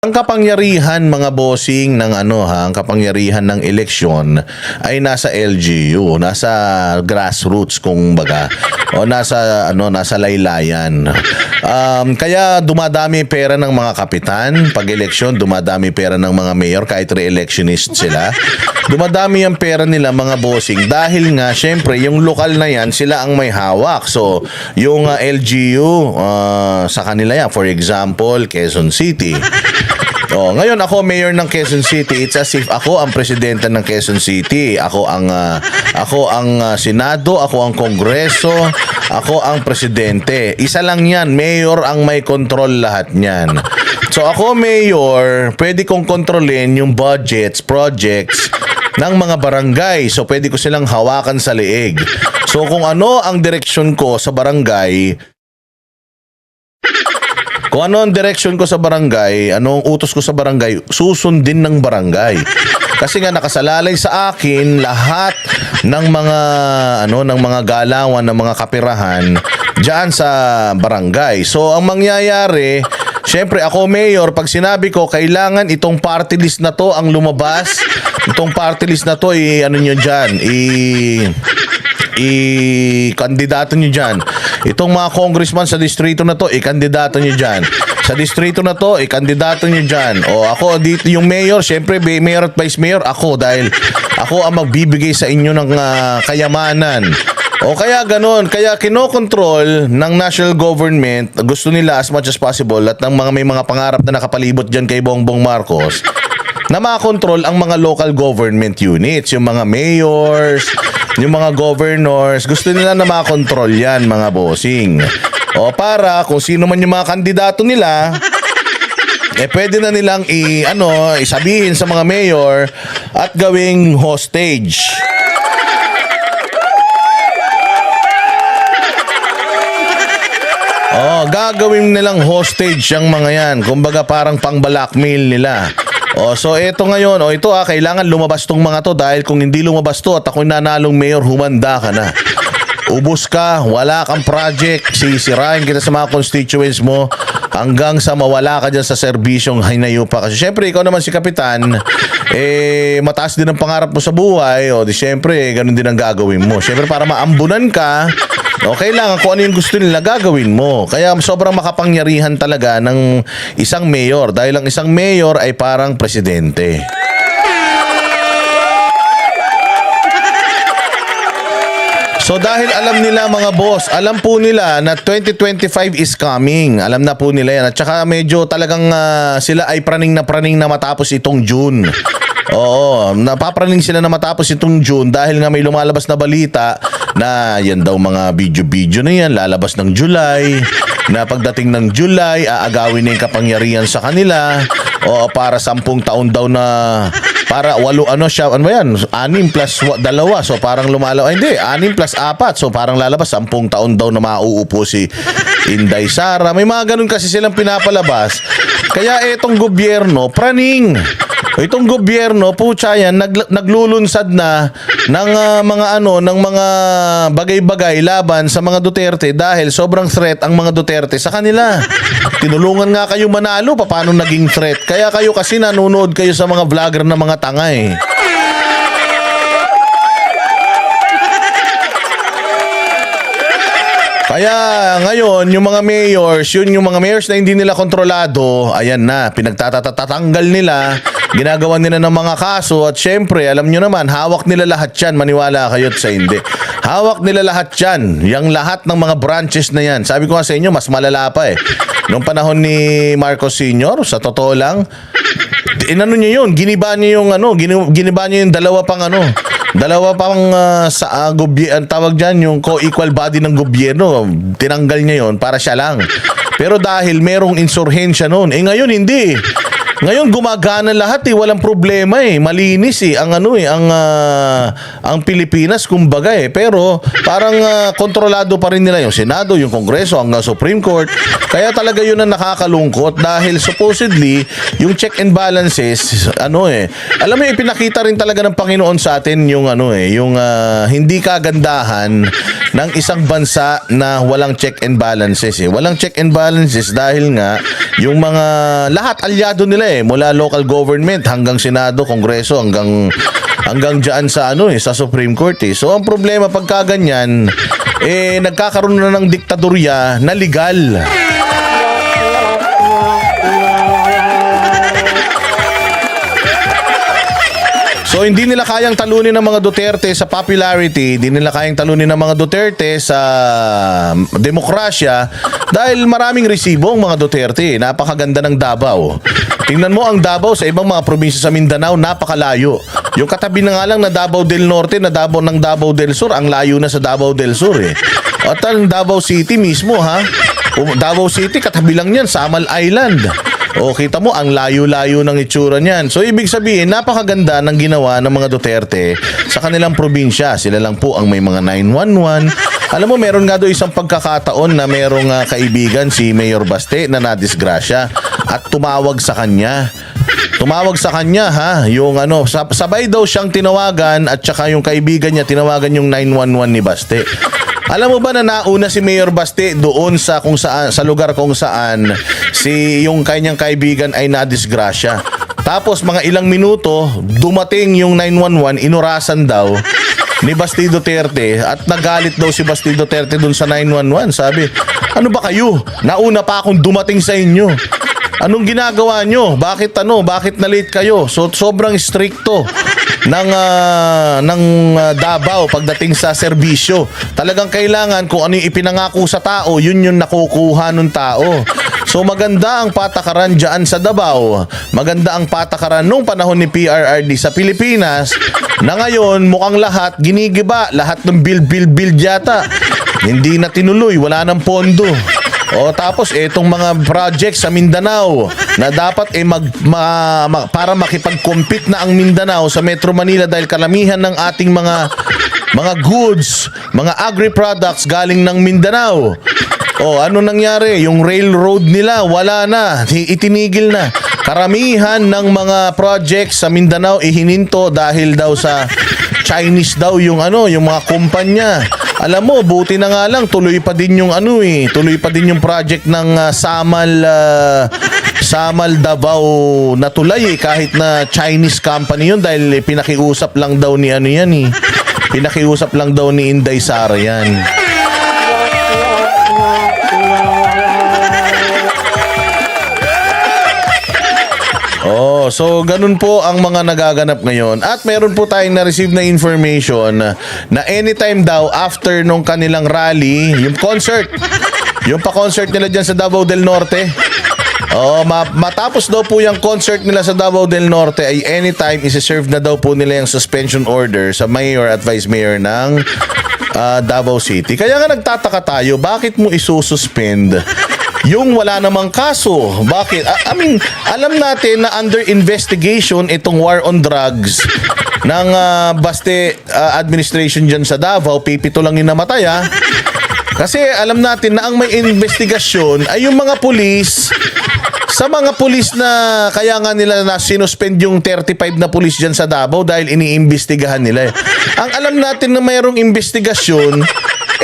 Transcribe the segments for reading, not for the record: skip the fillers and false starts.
Ang kapangyarihan mga bossing ng ang kapangyarihan ng eleksyon ay nasa LGU, nasa grassroots kung baga o nasa laylayan. Kaya dumadami pera ng mga kapitan pag eleksyon, dumadami pera ng mga mayor kahit re-electionist sila. Dumadami ang pera nila mga bossing dahil nga syempre yung lokal na yan sila ang may hawak. So yung LGU sa kanila yan, for example Quezon City. Ngayon ako mayor ng Quezon City. It's as if ako ang presidente ng Quezon City. Ako ang Senado, ako ang Kongreso, ako ang presidente. Isa lang 'yan, mayor ang may control lahat niyan. So ako mayor, pwede kong kontrolin yung budgets, projects ng mga barangay. So pwede ko silang hawakan sa leeg. So kung ano ang direksyon ko sa barangay, kung ano ang direction ko sa barangay, anong utos ko sa barangay, susundin ng barangay. Kasi nga nakasalalay sa akin lahat ng mga ng mga galawan, ng mga kapirahan diyan sa barangay. So ang mangyayari, syempre ako mayor, pag sinabi ko kailangan itong party list na to ang lumabas, itong party list na to nyo diyan, kandidato nyo dyan. Itong mga congressman sa distrito na to, kandidato nyo dyan. Sa distrito na to, kandidato nyo dyan. O ako dito, yung mayor, syempre mayor at vice mayor, ako dahil ako ang magbibigay sa inyo ng kayamanan. O kaya ganun, kaya kinokontrol ng national government, gusto nila as much as possible at ng may mga pangarap na nakapalibot dyan kay Bongbong Marcos, na makontrol ang mga local government units, yung mga mayors, yung mga governors, gusto nila na makontrol yan mga bossing. O para kung sino man yung mga kandidato nila, pwede na nilang isabihin sa mga mayor at gawing hostage. Gagawin nilang hostage yung mga yan. Kumbaga parang pang-blackmail nila. So eto ngayon, ito kailangan lumabas tong mga to dahil kung hindi lumabas to at ako'y nanalong mayor, humanda ka na. Ubus ka, wala kang project, sisirain kita sa mga constituents mo hanggang sa mawala ka dyan sa serbisyong hinayupa. Kasi syempre, ikaw naman si Kapitan, mataas din ang pangarap mo sa buhay, di syempre, ganun din ang gagawin mo. Syempre, para maambunan ka, kailangan kung ano yung gusto nila gagawin mo. Kaya sobrang makapangyarihan talaga ng isang mayor dahil ang isang mayor ay parang presidente. So dahil alam nila mga boss, alam po nila na 2025 is coming. Alam na po nila yan. At saka medyo talagang sila ay praning na matapos itong June. Oo, napapraning sila na matapos itong June dahil nga may lumalabas na balita na yan daw mga video na yan lalabas ng July, na pagdating ng July aagawin na yung kapangyarihan sa kanila para 10 taon daw na para 8 yan 6 plus 2 so parang lumalaw hindi 6 plus 4 so parang lalabas 10 taon daw na mauupo si Inday Sara. May mga ganun kasi silang pinapalabas. Kaya etong gobyerno praning. Itong gobyerno, putya yan, naglulunsad na ng mga bagay-bagay laban sa mga Duterte dahil sobrang threat ang mga Duterte sa kanila. Tinulungan nga kayo manalo, paano naging threat? Kaya kayo kasi nanonood kayo sa mga vlogger na mga tanga eh. Kaya ngayon, yung mga mayors, yung mga mayors na hindi nila kontrolado, ayan na, pinagtatatanggal nila, ginagawa nila ng mga kaso at syempre, alam nyo naman, hawak nila lahat yan, maniwala kayo at sa hindi. Hawak nila lahat yan, yung lahat ng mga branches na yan. Sabi ko nga sa inyo, mas malala pa eh. Noong panahon ni Marcos Sr., sa totoo lang, inano niya yun, giniba niya yung dalawa pang sa ang tawag dyan, yung co-equal body ng gobyerno, tinanggal niya yon para siya lang. Pero dahil merong insurhensya noon, ngayon hindi. Ngayon gumagana lahat walang problema malinis ang Pilipinas kumbaga pero parang kontrolado pa rin nila yung Senado, yung Kongreso, hanggang Supreme Court. Kaya talaga yun ang nakakalungkot dahil supposedly yung check and balances alam mo ipinakita rin talaga ng Panginoon sa atin yung yung hindi kagandahan ng isang bansa na walang check and balances walang check and balances dahil nga yung mga lahat alyado nila nila mula local government hanggang Senado, Kongreso, hanggang diyan sa sa Supreme Court So ang problema pagka ganyan, nagkakaroon na ng diktadorya na legal. So hindi nila kayang talunin ng mga Duterte sa popularity, hindi nila kayang talunin ng mga Duterte sa demokrasya dahil maraming resibo ang mga Duterte. Napakaganda ng Davao. Tingnan mo ang Davao sa ibang mga probinsya sa Mindanao, napakalayo. Yung katabi na nga lang na Davao del Norte, na Davao del Sur, ang layo na sa Davao del Sur At ang Davao City mismo Davao City, katabi lang yan, Samal Island. Kita mo, ang layo-layo ng itsura niyan. So, ibig sabihin, napakaganda ng ginawa ng mga Duterte sa kanilang probinsya. Sila lang po ang may mga 911. Alam mo, meron nga doon isang pagkakataon na merong kaibigan, si Mayor Baste, na nadisgrasya at tumawag sa kanya. Yung sabay daw siyang tinawagan at saka yung kaibigan niya tinawagan yung 911 ni Baste. Alam mo ba na nauna si Mayor Baste doon sa lugar kung saan yung kanyang kaibigan ay nadisgrasya. Tapos mga ilang minuto, dumating yung 911, inurasan daw ni Basti Duterte at nagalit daw si Basti Duterte doon sa 911. Sabi, ano ba kayo? Nauna pa akong dumating sa inyo. Anong ginagawa nyo? Bakit na late kayo? So sobrang stricto ng Davao pagdating sa serbisyo. Talagang kailangan kung ano yung ipinangako sa tao, yun yung nakukuha ng tao. So maganda ang patakaran dyan sa Davao. Maganda ang patakaran nung panahon ni PRRD sa Pilipinas na ngayon mukhang lahat ginigiba. Lahat ng build yata. Hindi na tinuloy. Wala ng pondo. Tapos itong mga project sa Mindanao na dapat para makipag-compete na ang Mindanao sa Metro Manila dahil kalamihan ng ating mga goods, mga agri-products galing ng Mindanao. Ano nangyari? Yung railroad nila wala na, itinigil na. Karamihan ng mga projects sa Mindanao ihininto dahil daw sa Chinese daw yung mga kumpanya. Alam mo, buti na nga lang tuloy pa din yung tuloy pa din yung project ng Samal Davao na tulay kahit na Chinese company yun dahil pinakiusap lang daw ni pinakiusap lang daw ni Inday Sara yan. So ganun po ang mga nagaganap ngayon. At meron po tayong na-receive na information na anytime daw after nung kanilang rally, yung pa-concert nila dyan sa Davao del Norte. Matapos daw po yung concert nila sa Davao del Norte ay anytime isi-serve na daw po nila yung suspension order sa mayor at vice mayor ng Davao City. Kaya nga nagtataka tayo, bakit mo isususpend yung wala namang kaso? Bakit? Alam natin na under investigation itong war on drugs ng Baste administration dyan sa Davao. Pipito lang yung namatay Kasi alam natin na ang may investigasyon ay yung mga pulis. Sa mga pulis na kaya nga nila na sinuspend yung 35 na pulis dyan sa Davao dahil iniimbestigahan nila Ang alam natin na mayroong investigasyon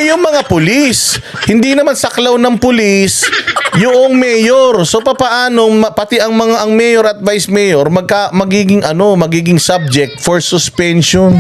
yung mga pulis. Hindi naman saklaw ng pulis yung mayor. So papaano pati ang mayor at vice mayor magiging subject for suspension.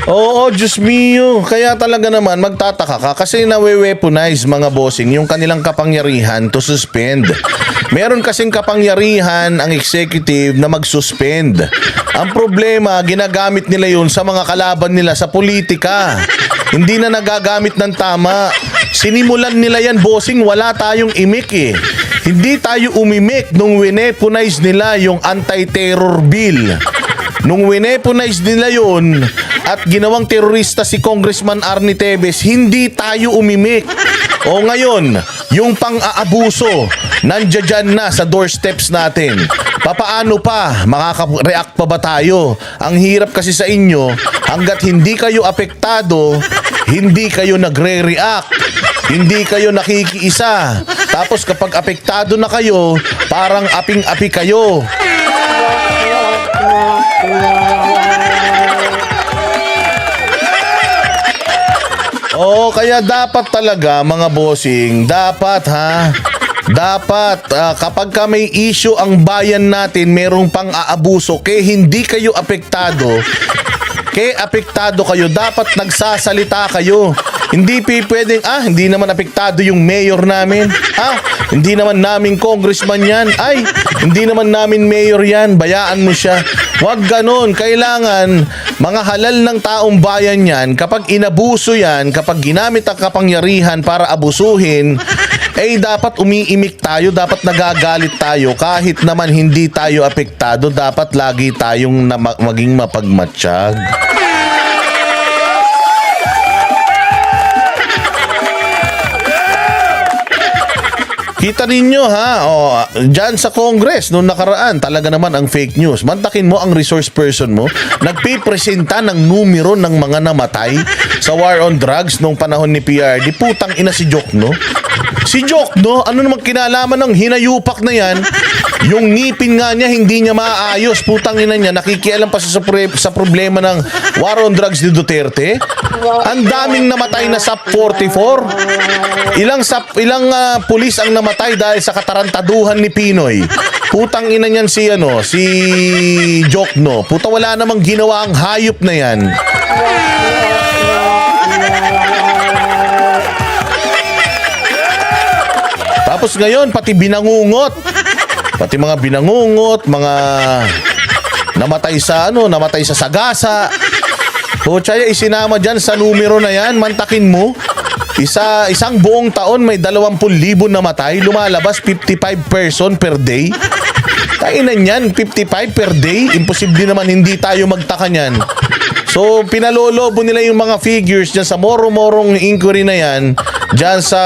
Oo, Diyos mio. Kaya talaga naman magtataka ka kasi nawe-weaponize mga bossing yung kanilang kapangyarihan to suspend. Meron kasing kapangyarihan ang executive na mag-suspend. Ang problema, ginagamit nila yun sa mga kalaban nila sa politika. Hindi na nagagamit ng tama. Sinimulan nila yan, bossing, wala tayong imik Hindi tayo umimik nung wineponize nila yung anti-terror bill. Nung wineponize nila yun at ginawang terorista si Congressman Arnie Tevez, hindi tayo umimik. O ngayon, yung pang-aabuso, nandiyan na sa doorsteps natin. Papaano pa? Makaka-react pa ba tayo? Ang hirap kasi sa inyo, hanggat hindi kayo apektado, hindi kayo nagre-react. Hindi kayo nakikiisa. Tapos kapag apektado na kayo, parang aping-api kayo. Oo, kaya dapat talaga mga bossing, dapat kapag ka may issue ang bayan natin, merong pang-aabuso, kaya hindi kayo apektado, kayo, dapat nagsasalita kayo. Hindi pwedeng, hindi naman apektado yung mayor namin. Hindi naman namin congressman yan. Ay, hindi naman namin mayor yan. Bayaan mo siya. Huwag ganon. Kailangan mga halal ng taong bayan yan. Kapag inabuso yan, kapag ginamit ang kapangyarihan para abusuhin, dapat umiimik tayo, dapat nagagalit tayo. Kahit naman hindi tayo apektado, dapat lagi tayong maging mapagmatsyag. Kita ninyo dyan sa Congress noong nakaraan, talaga naman ang fake news. Mantakin mo ang resource person mo, nagpipresenta ng numero ng mga namatay sa war on drugs noong panahon ni PRD. Putang ina si Jokno. Si Jokno, ano namang kinalaman ng hinayupak na yan? Yung ngipin nga niya, hindi niya maayos. Putang ina niya, nakikialam pa sa problema ng war on drugs ni Duterte. Ang daming namatay na SAP 44. Ilang pulis ang namatay dahil sa katarantaduhan ni Pinoy. Putang ina niyan si Jokno. Puta, wala namang ginawa ang hayop na yan. Tapos ngayon, pati mga binangungot, mga namatay sa sagasa. Putsaya, isinama dyan sa numero na yan, mantakin mo. Isang buong taon may 20,000 namatay, lumalabas 55 person per day. Kainan yan, 55 per day. Imposible naman hindi tayo magtaka niyan. So, pinalolobo nila yung mga figures dyan sa moro-morong inquiry na yan, dyan sa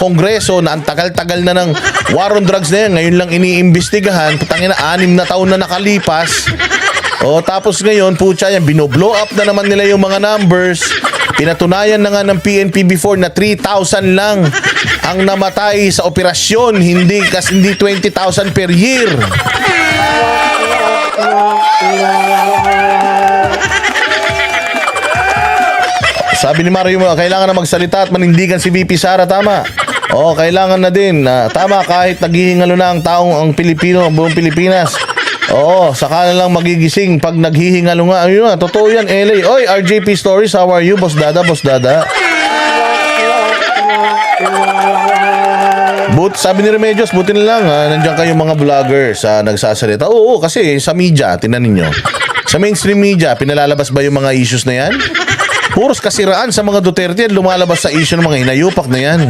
Kongreso na ang tagal-tagal na ng war on drugs na yan. Ngayon lang iniimbestigahan. Putangin na, 6 na taon na nakalipas. Tapos ngayon, putya yan, binoblow up na naman nila yung mga numbers. Pinatunayan na nga ng PNP before na 3,000 lang ang namatay sa operasyon, hindi 20,000 per year. Sabi ni Mario, kailangan na magsalita at manindigan si VP Sara, tama? Kailangan na din. Tama, kahit naghihingalo na ang taong buong Pilipinas. Saka na lang magigising pag naghihingalo nga. Ayun nga, totoo yan, LA. Oy, RJP Stories, how are you? Boss Dada. Sabi ni Remedios, buti na lang nandiyan kayong mga vloggers nagsasalita. Oo, kasi sa media, tinan ninyo. Sa mainstream media, pinalalabas ba yung mga issues na yan? Puros kasiraan sa mga Duterte yan, lumalabas sa issue ng mga hinayupak na yan.